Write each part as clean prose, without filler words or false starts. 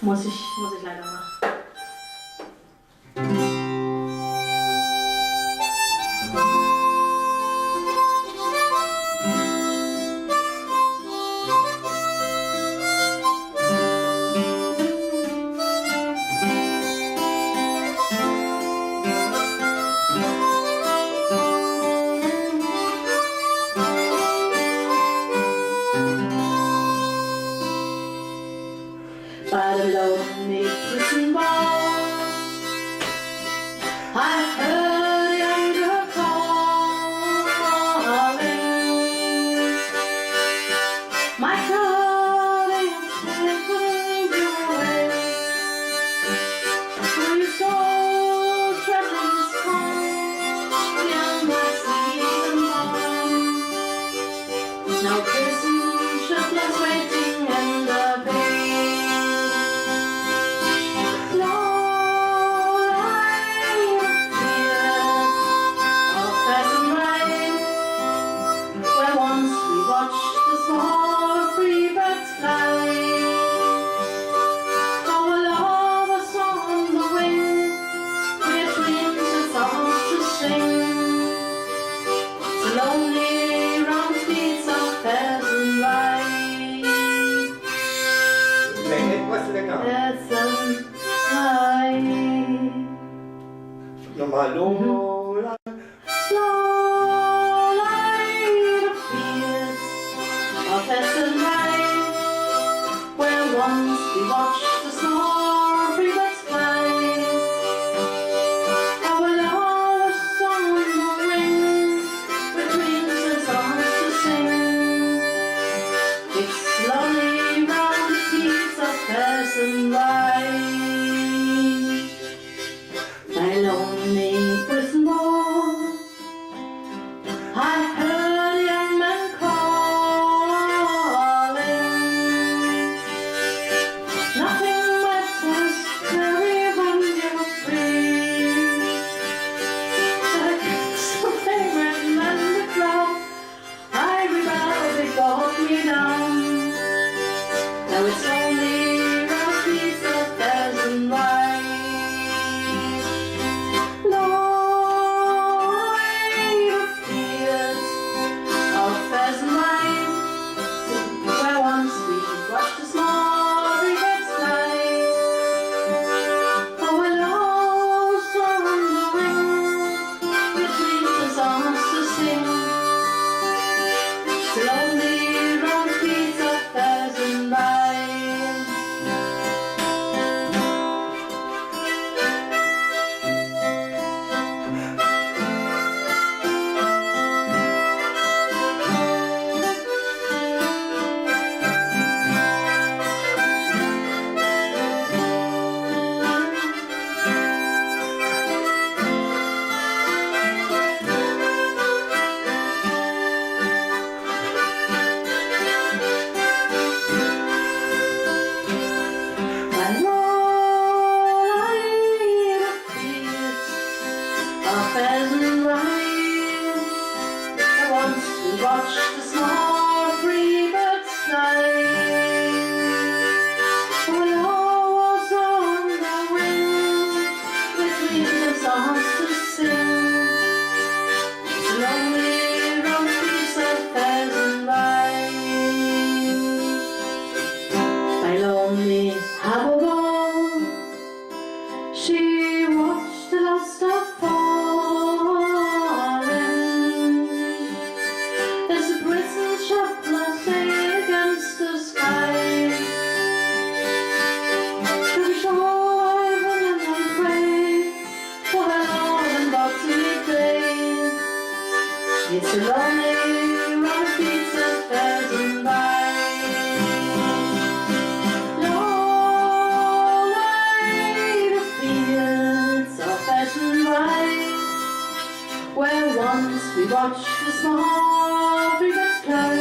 Muss ich leider machen. By the lonely prison bar, I heard younger calling. My calling taking you away. Through your soul trembling song, beyond my sleep and dawn. No prison ship less waiting in the bay. Nochmal Lola. Slow light of fields of pleasant light, where once we watched the small free birds fly. Our love's on the wing, with dreams and songs to sing. It's slowly round the fields of pleasant light. My lonely prison wall, I heard a young man calling. Nothing matters, Mary, when you're free. The favorite and the crowd, I rebelled, they got me down. Now it's only round streets of pleasant light. Pheasant rise, once we watched the small free birds fly. Our love was on the wing, with dreams and songs to sing. It's lonely round the streets of Pheasant Rise. My lonely Haboball, she watched the lost star fall. Against the sky, to be sure and pray for her love and botany day. It's a lonely round the streets of Pheasant Rise. Low light of fields of Pheasant Rise, where once we watched the small free birds fly.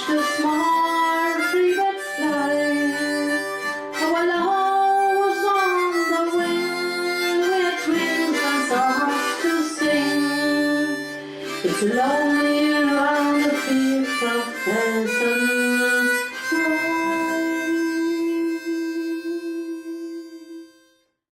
the small tree birds fly. While the whole was on the wing, we had twins and songs to sing. It's a long